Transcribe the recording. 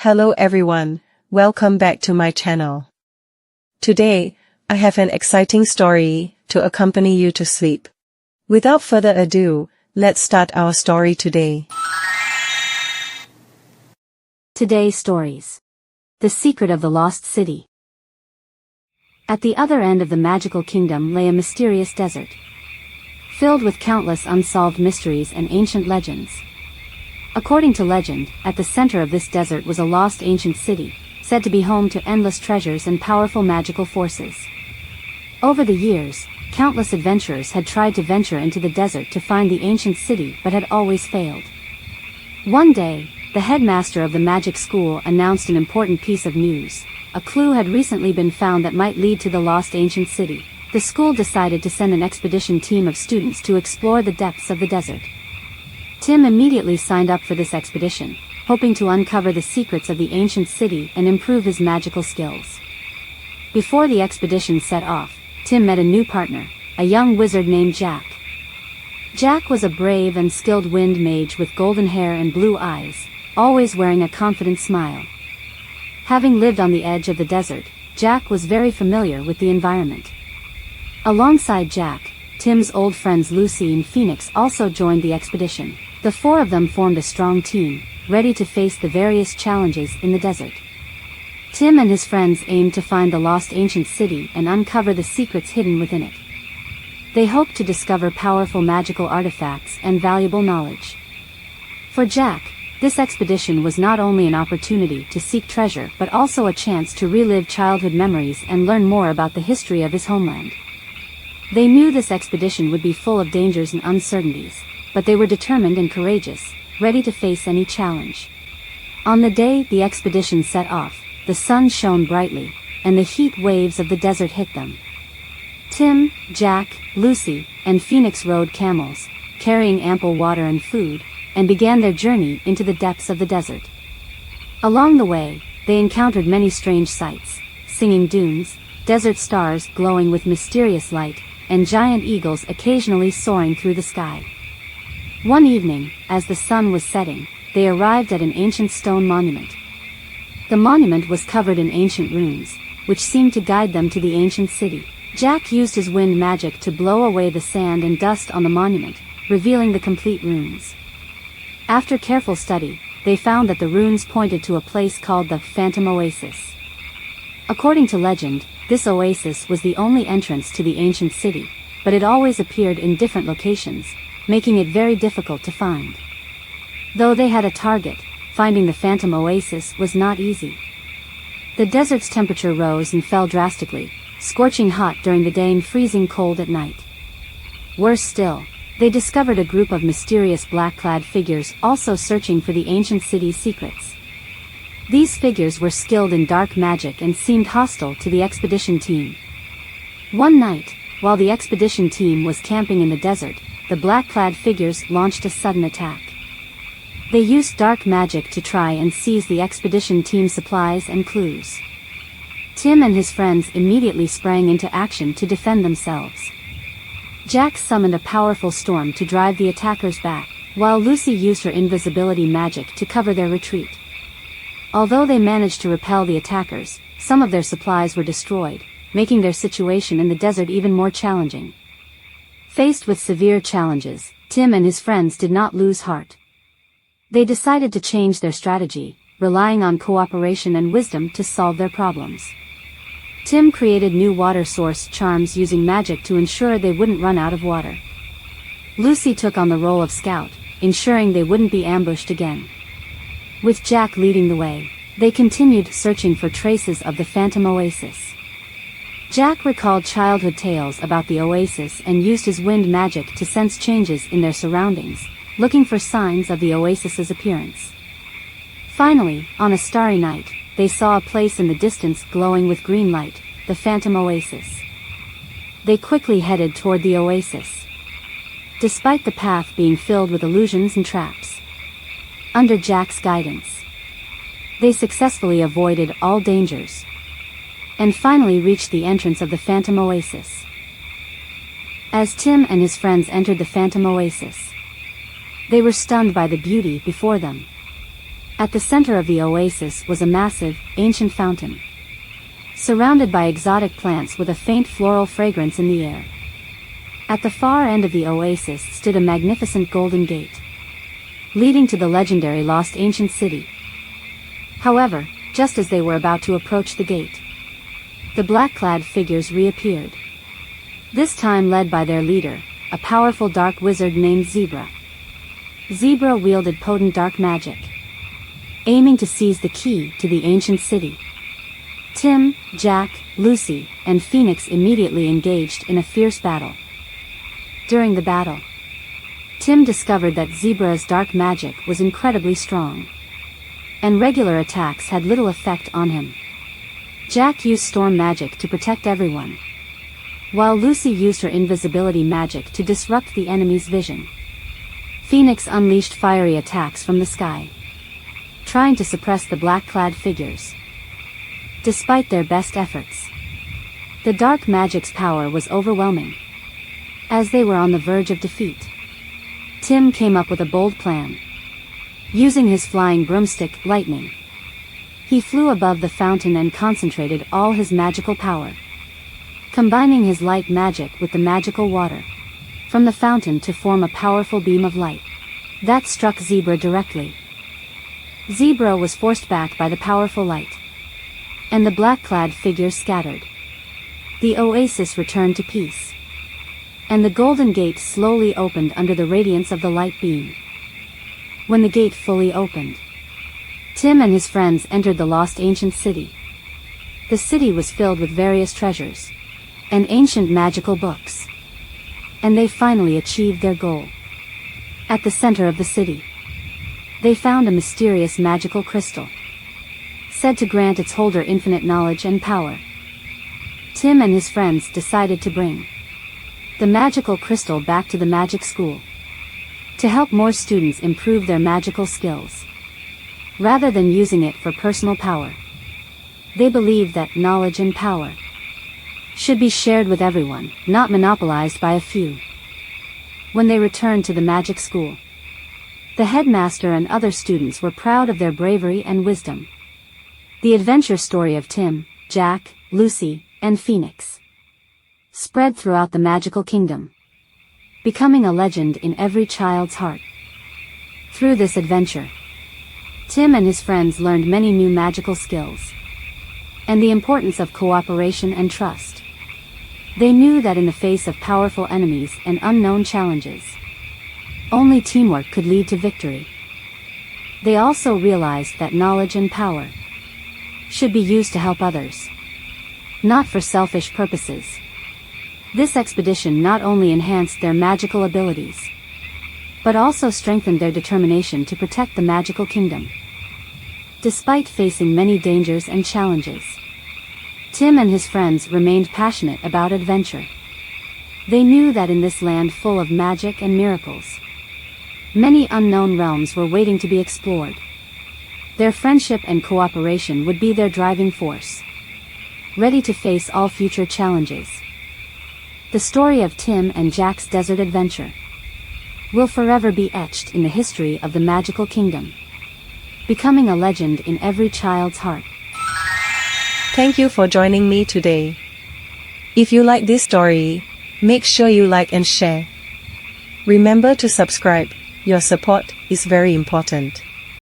Hello everyone, welcome back to my channel. Today, I have an exciting story to accompany you to sleep. Without further ado, let's start our story today. Today's stories. The Secret of the Lost City. At the other end of the magical kingdom lay a mysterious desert, filled with countless unsolved mysteries and ancient legends. According to legend, at the center of this desert was a lost ancient city, said to be home to endless treasures and powerful magical forces. Over the years, countless adventurers had tried to venture into the desert to find the ancient city but had always failed. One day, the headmaster of the magic school announced an important piece of news. A clue had recently been found that might lead to the lost ancient city. The school decided to send an expedition team of students to explore the depths of the desert. Tim immediately signed up for this expedition, hoping to uncover the secrets of the ancient city and improve his magical skills. Before the expedition set off, Tim met a new partner, a young wizard named Jack. Jack was a brave and skilled wind mage with golden hair and blue eyes, always wearing a confident smile. Having lived on the edge of the desert, Jack was very familiar with the environment. Alongside Jack, Tim's old friends Lucy and Phoenix also joined the expedition. The four of them formed a strong team, ready to face the various challenges in the desert. Tim and his friends aimed to find the lost ancient city and uncover the secrets hidden within it. They hoped to discover powerful magical artifacts and valuable knowledge. For Jack, this expedition was not only an opportunity to seek treasure but also a chance to relive childhood memories and learn more about the history of his homeland. They knew this expedition would be full of dangers and uncertainties, but they were determined and courageous, ready to face any challenge. On the day the expedition set off, the sun shone brightly, and the heat waves of the desert hit them. Tim, Jack, Lucy, and Phoenix rode camels, carrying ample water and food, and began their journey into the depths of the desert. Along the way, they encountered many strange sights: singing dunes, desert stars glowing with mysterious light, and giant eagles occasionally soaring through the sky. One evening, as the sun was setting, they arrived at an ancient stone monument. The monument was covered in ancient runes, which seemed to guide them to the ancient city. Jack used his wind magic to blow away the sand and dust on the monument, revealing the complete runes. After careful study, they found that the runes pointed to a place called the Phantom Oasis. According to legend, this oasis was the only entrance to the ancient city, but it always appeared in different locations, making it very difficult to find. Though they had a target, finding the Phantom Oasis was not easy. The desert's temperature rose and fell drastically, scorching hot during the day and freezing cold at night. Worse still, they discovered a group of mysterious black-clad figures also searching for the ancient city's secrets. These figures were skilled in dark magic and seemed hostile to the expedition team. One night, while the expedition team was camping in the desert, the black-clad figures launched a sudden attack. They used dark magic to try and seize the expedition team's supplies and clues. Tim and his friends immediately sprang into action to defend themselves. Jack summoned a powerful storm to drive the attackers back, while Lucy used her invisibility magic to cover their retreat. Although they managed to repel the attackers, some of their supplies were destroyed, making their situation in the desert even more challenging. Faced with severe challenges, Tim and his friends did not lose heart. They decided to change their strategy, relying on cooperation and wisdom to solve their problems. Tim created new water source charms using magic to ensure they wouldn't run out of water. Lucy took on the role of scout, ensuring they wouldn't be ambushed again. With Jack leading the way, they continued searching for traces of the Phantom Oasis. Jack recalled childhood tales about the oasis and used his wind magic to sense changes in their surroundings, looking for signs of the oasis's appearance. Finally, on a starry night, they saw a place in the distance glowing with green light, the Phantom Oasis. They quickly headed toward the oasis, despite the path being filled with illusions and traps. Under Jack's guidance, they successfully avoided all dangers, and finally reached the entrance of the Phantom Oasis. As Tim and his friends entered the Phantom Oasis, they were stunned by the beauty before them. At the center of the oasis was a massive, ancient fountain, surrounded by exotic plants with a faint floral fragrance in the air. At the far end of the oasis stood a magnificent golden gate, leading to the legendary lost ancient city. However, just as they were about to approach the gate, the black-clad figures reappeared, this time led by their leader, a powerful dark wizard named Zebra. Zebra wielded potent dark magic, aiming to seize the key to the ancient city. Tim, Jack, Lucy, and Phoenix immediately engaged in a fierce battle. During the battle, Tim discovered that Zebra's dark magic was incredibly strong, and regular attacks had little effect on him. Jack used storm magic to protect everyone, while Lucy used her invisibility magic to disrupt the enemy's vision. Phoenix unleashed fiery attacks from the sky, trying to suppress the black-clad figures. Despite their best efforts, the dark magic's power was overwhelming. As they were on the verge of defeat, Tim came up with a bold plan. Using his flying broomstick, Lightning, he flew above the fountain and concentrated all his magical power, combining his light magic with the magical water from the fountain to form a powerful beam of light that struck Zebra directly. Zebra was forced back by the powerful light, and the black-clad figures scattered. The oasis returned to peace, and the golden gate slowly opened under the radiance of the light beam. When the gate fully opened, Tim and his friends entered the lost ancient city. The city was filled with various treasures and ancient magical books, and they finally achieved their goal. At the center of the city, they found a mysterious magical crystal, said to grant its holder infinite knowledge and power. Tim and his friends decided to bring the magical crystal back to the magic school, to help more students improve their magical skills, rather than using it for personal power. They believed that knowledge and power should be shared with everyone, not monopolized by a few. When they returned to the magic school, the headmaster and other students were proud of their bravery and wisdom. The adventure story of Tim, Jack, Lucy, and Phoenix spread throughout the magical kingdom, becoming a legend in every child's heart. Through this adventure, Tim and his friends learned many new magical skills, and the importance of cooperation and trust. They knew that in the face of powerful enemies and unknown challenges, only teamwork could lead to victory. They also realized that knowledge and power should be used to help others, not for selfish purposes. This expedition not only enhanced their magical abilities, but also strengthened their determination to protect the magical kingdom. Despite facing many dangers and challenges, Tim and his friends remained passionate about adventure. They knew that in this land full of magic and miracles, many unknown realms were waiting to be explored. Their friendship and cooperation would be their driving force, ready to face all future challenges. The story of Tim and Jack's desert adventure will forever be etched in the history of the magical kingdom, becoming a legend in every child's heart. Thank you for joining me today. If you like this story, make sure you like and share. Remember to subscribe. Your support is very important.